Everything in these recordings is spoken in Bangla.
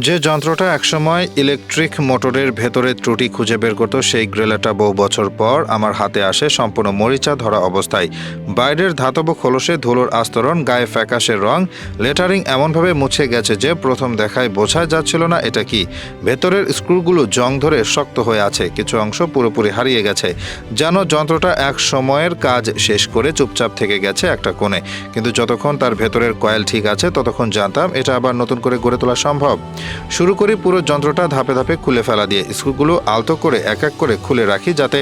যে যন্ত্রটা একসময় ইলেকট্রিক মোটরের ভেতরে ত্রুটি খুঁজে বের করত, সেই গ্রেলারটা বহু বছর পর আমার হাতে আসে সম্পূর্ণ মরিচা ধরা অবস্থায়। বাইরের ধাতব খোলসে ধুলোর আস্তরণ, গায়ে ফ্যাকাশে রং, লেটারিং এমনভাবে মুছে গেছে যে প্রথম দেখায় বোঝা যাচ্ছিল না এটা কি। ভেতরের স্ক্রুগুলো জং ধরে শক্ত হয়ে আছে, কিছু অংশ পুরোপুরি হারিয়ে গেছে, যেন যন্ত্রটা এক সময়ের কাজ শেষ করে চুপচাপ থেকে গেছে একটা কোণে। কিন্তু যতক্ষণ তার ভেতরের কয়েল ঠিক আছে ততক্ষণ জানতাম এটা আবার নতুন করে গড়ে তোলা সম্ভব। শুরু করি পুরো যন্ত্রটা ধাপে ধাপে খুলে ফেলা দিয়ে। স্ক্রুগুলো আলতো করে এক এক করে খুলে রাখি যাতে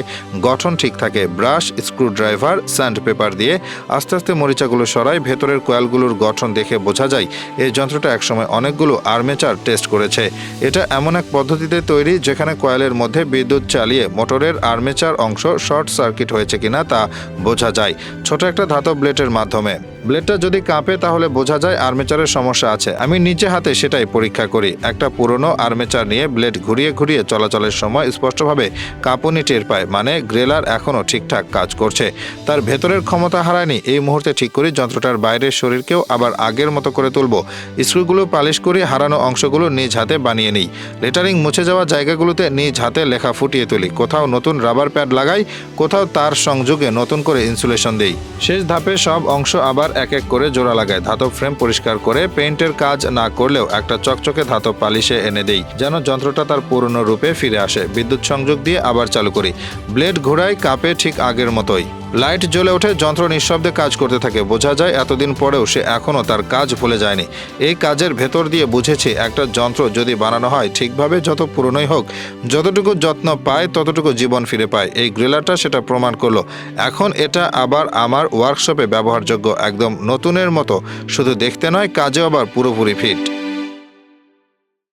গঠন ঠিক থাকে। Brush, screwdriver, sandpaper দিয়ে আস্তে আস্তে মরিচাগুলো সরাই। ভেতরের কয়েলগুলোর গঠন দেখে বোঝা যায় এই যন্ত্রটা একসময় অনেকগুলো আর্মেচার টেস্ট করেছে। এটা এমন এক পদ্ধতিতে তৈরি যেখানে কয়েলের মধ্যে বিদ্যুৎ চালিয়ে মোটরের আর্মেচার অংশ শর্ট সার্কিট হয়েছে কিনা তা বোঝা যায় ছোট একটা ধাতব ব্লেডের মাধ্যমে। ব্লেডটা যদি কাঁপে তাহলে বোঝা যায় আর্মেচারের সমস্যা আছে। আমি নিজে হাতে সেটাই পরীক্ষা করি। একটা পুরনো আর্মেচার নিয়ে ব্লেড ঘুরিয়ে ঘুরিয়ে চলাচলের সময় স্পষ্টভাবে কাঁপুনি টের পায়, মানে গ্রেলার এখনও ঠিকঠাক কাজ করছে, তার ভেতরের ক্ষমতা হারায়নি। এই মুহূর্তে ঠিক করি যন্ত্রটার বাইরের শরীরকেও আবার আগের মতো করে তুলব। স্ক্রুগুলো পালিশ করে হারানো অংশগুলো নিজ হাতে বানিয়ে নিই। লেটারিং মুছে যাওয়া জায়গাগুলোতে নিজ হাতে লেখা ফুটিয়ে তুলি। কোথাও নতুন রাবার প্যাড লাগাই, কোথাও তার সংযোগে নতুন করে ইনসুলেশন দিই। শেষ ধাপে সব অংশ আবার এক এক করে জোড়া লাগায়। ধাতব ফ্রেম পরিষ্কার করে পেইন্টের কাজ না করলেও একটা চকচকে ধাতব পালিশে এনে দেই, যেন যন্ত্রটা তার পুরনো রূপে ফিরে আসে। বিদ্যুৎ সংযোগ দিয়ে আবার চালু করি। ব্লেড ঘোরাই, কাপে ঠিক আগের মতোই। লাইট জ্বলে ওঠে, যন্ত্র নিঃশব্দে কাজ করতে থাকে। বোঝা যায় এতদিন পরেও সে এখনও তার কাজ ভুলে যায়নি। এই কাজের ভেতর দিয়ে বুঝেছি একটা যন্ত্র যদি বানানো হয় ঠিকভাবে, যত পুরনোই হোক, যতটুকু যত্ন পায় ততটুকু জীবন ফিরে পায়। এই গ্রিলারটা সেটা প্রমাণ করলো। এখন এটা আবার আমার ওয়ার্কশপে ব্যবহারযোগ্য, একদম নতুনের মতো। শুধু দেখতে নয়, কাজেও আবার পুরোপুরি ফিট।